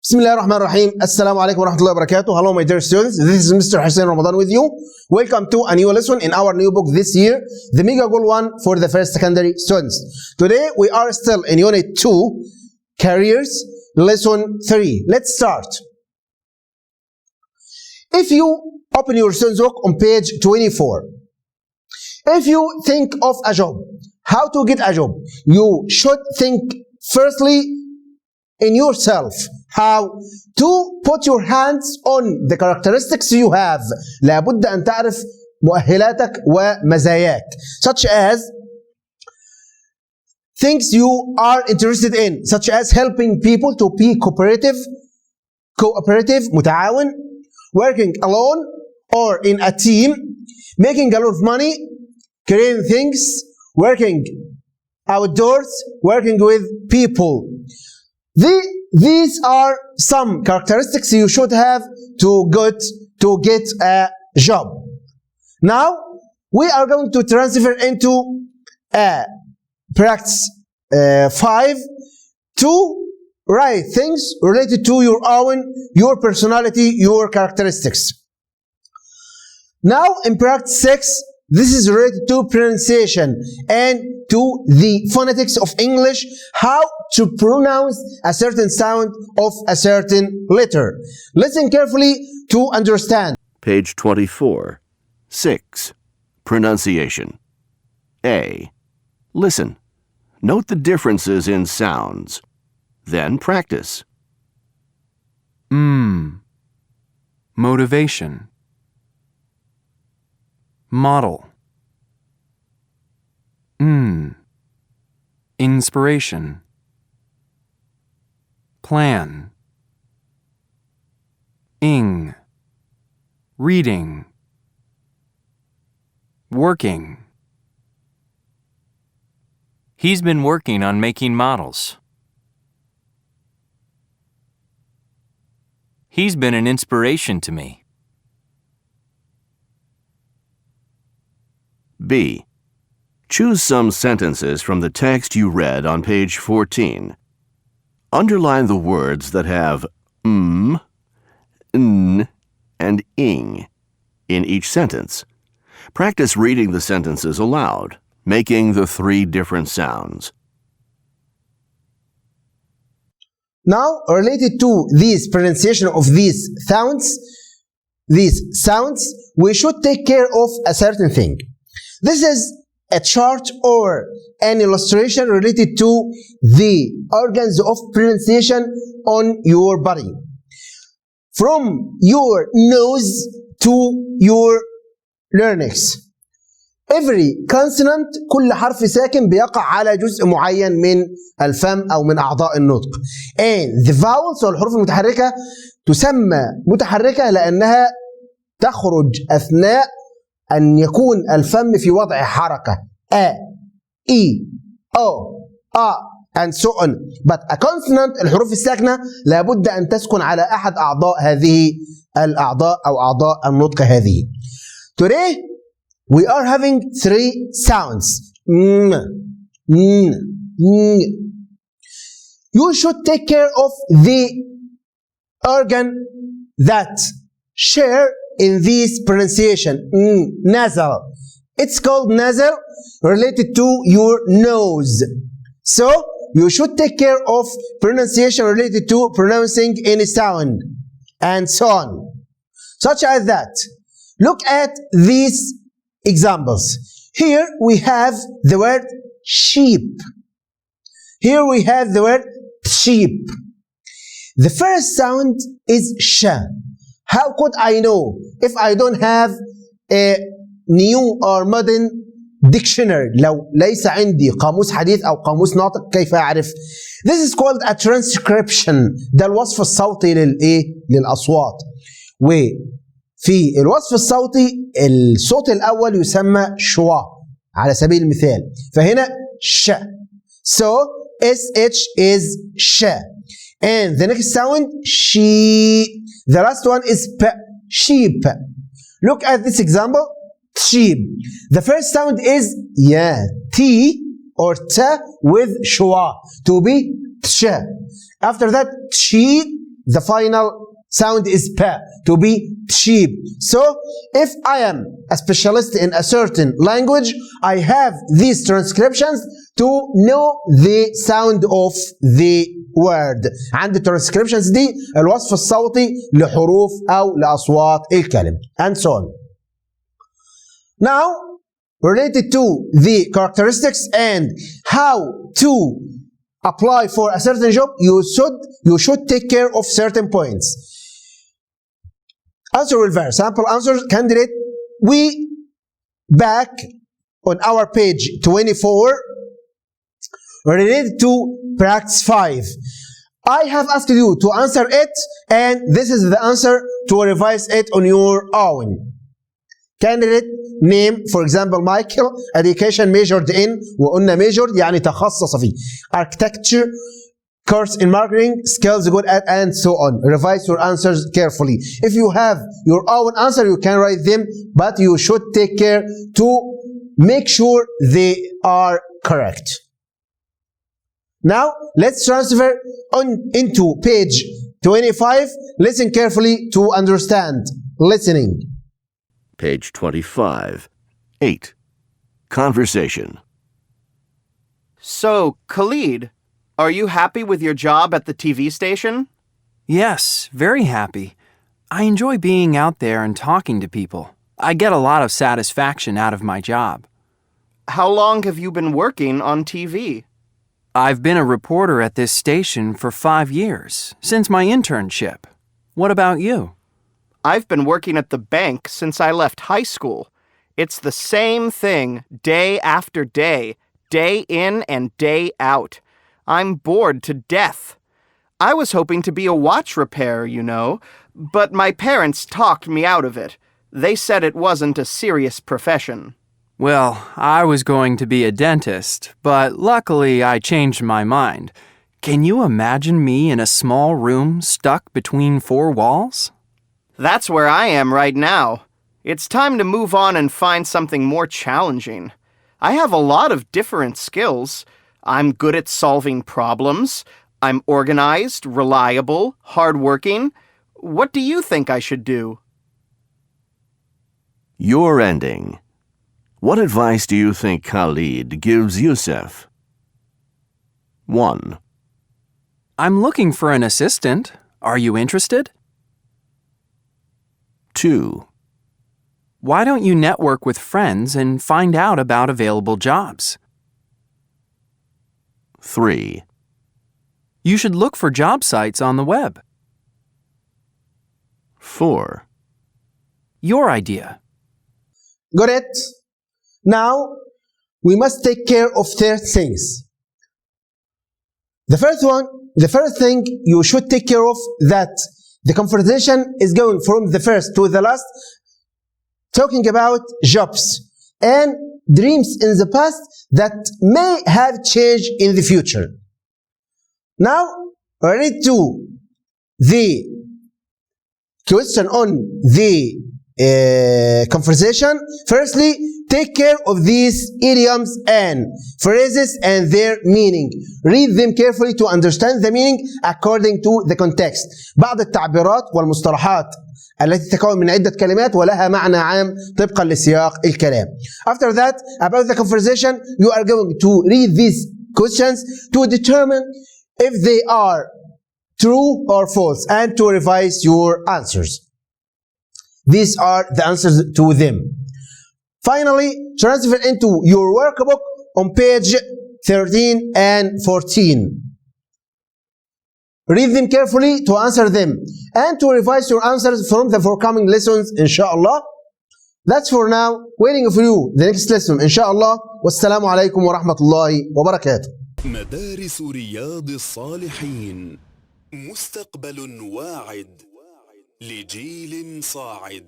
بسم الله الرحمن الرحيم. السلام عليكم ورحمة الله وبركاته. Hello my dear students. This is Mr. Hussein Ramadan with you. Welcome to a new lesson in our new book this year, the Mega Goal 1 for the first secondary students. Today we are still in Unit 2, Careers, Lesson 3. Let's start. If you open your students book on page 24, if you think of a job, how to get a job, you should think firstly in yourself. How to put your hands on the characteristics you have. لابد أن تعرف مؤهلاتك ومزاياك. Such as things you are interested in, such as helping people to be cooperative, متعاون, working alone or in a team, making a lot of money, creating things, working outdoors, working with people. These are some characteristics you should have to get a job. Now we are going to transfer into practice 5 to write things related to your personality, your characteristics. Now in practice 6, this is related to pronunciation and to the phonetics of English, how to pronounce a certain sound of a certain letter. Listen carefully to understand. Page 24. 6. Pronunciation. A. Listen. Note the differences in sounds. Then practice. Motivation. Model. Inspiration. Plan. Reading. Working. He's been working on making models. He's been an inspiration to me. B. Choose some sentences from the text you read on page 14. Underline the words that have n, and ing in each sentence. Practice reading the sentences aloud, making the 3 different sounds. Now, related to this pronunciation of these sounds, we should take care of a certain thing. This is a chart or an illustration related to the organs of pronunciation on your body. From your nose to your larynx. Every consonant, كل حرف ساكن بيقع على جزء معين من الفم أو من أعضاء النطق. And the vowels والحروف المتحركة تسمى متحركة لأنها تخرج أثناء أن يكون الفم في وضع حركة. A, E, O, A, and so on. But a consonant, الحروف الساكنة لابد أن تسكن على أحد أعضاء هذه الأعضاء أو أعضاء النطق هذه. Today we are having 3 sounds. You should take care of the organ that share in this pronunciation. Nasal. It's called nasal, related to your nose. So you should take care of pronunciation related to pronouncing any sound and so on. Such as that. Look at these examples. Here we have the word sheep. Here we have the word sheep. The first sound is sh. How could I know if I don't have a new or modern dictionary? لو ليس عندي قاموس حديث أو قاموس ناطق كيف أعرف؟ This is called a transcription. ده الوصف الصوتي للأصوات. وفي الوصف الصوتي الصوت الأول يسمى شوا على سبيل المثال. فهنا ش. So SH is sh. And the next sound she. The last one is p, sheep. Look at this example, sheep. The first sound is T or T with shwa, to be tsh. After that, she the final sound is P, to be cheap. So if I am a specialist in a certain language, I have these transcriptions to know the sound of the word. عندي transcriptions دي الوصف الصوتي لحروف أو لأصوات الكلمة. And so on. Now, related to the characteristics and how to apply for a certain job, you should take care of certain points. Answer will vary. Sample answers, candidate. We back on our page 24 related to practice 5. I have asked you to answer it, and this is the answer to revise it on your own. Candidate name, for example, Michael, education majored in, وقلنا majored يعني تخصص فيه, architecture, course in marketing, skills good at, and so on. Revise your answers carefully. If you have your own answer, you can write them, but you should take care to make sure they are correct. Now, let's transfer into page 25. Listen carefully to understand. Listening. Page 25. 8. Conversation. So, Khalid, are you happy with your job at the TV station? Yes, very happy. I enjoy being out there and talking to people. I get a lot of satisfaction out of my job. How long have you been working on TV? I've been a reporter at this station for 5 years, since my internship. What about you? I've been working at the bank since I left high school. It's the same thing day after day in and day out. I'm bored to death. I was hoping to be a watch repairer, you know, but my parents talked me out of it. They said it wasn't a serious profession. Well, I was going to be a dentist, but luckily I changed my mind. Can you imagine me in a small room stuck between 4 walls? That's where I am right now. It's time to move on and find something more challenging. I have a lot of different skills. I'm good at solving problems. I'm organized, reliable, hardworking. What do you think I should do? Your ending. What advice do you think Khalid gives Yusuf? 1. I'm looking for an assistant. Are you interested? 2. Why don't you network with friends and find out about available jobs? 3. You should look for job sites on the web. 4. Your idea. Got it? Now, we must take care of 3 things. The first thing you should take care of that the conversation is going from the first to the last, talking about jobs and dreams in the past that may have changed in the future. Now, read to the question on the conversation. Firstly, take care of these idioms and phrases and their meaning. Read them carefully to understand the meaning according to the context. بعض التعبيرات والمصطلحات التي تتكون من عدة كلمات ولها معنى عام طبقا لسياق الكلام. After that, about the conversation, you are going to read these questions to determine if they are true or false and to revise your answers. These are the answers to them. Finally, transfer into your workbook on page 13 and 14. Read them carefully to answer them and to revise your answers from the forthcoming lessons, inshallah. That's for now. Waiting for you the next lesson, inshallah. Wassalamu alaikum wa rahmatullahi wa barakatuh. مدارس رياض الصالحين، مستقبل واعد لجيل صاعد.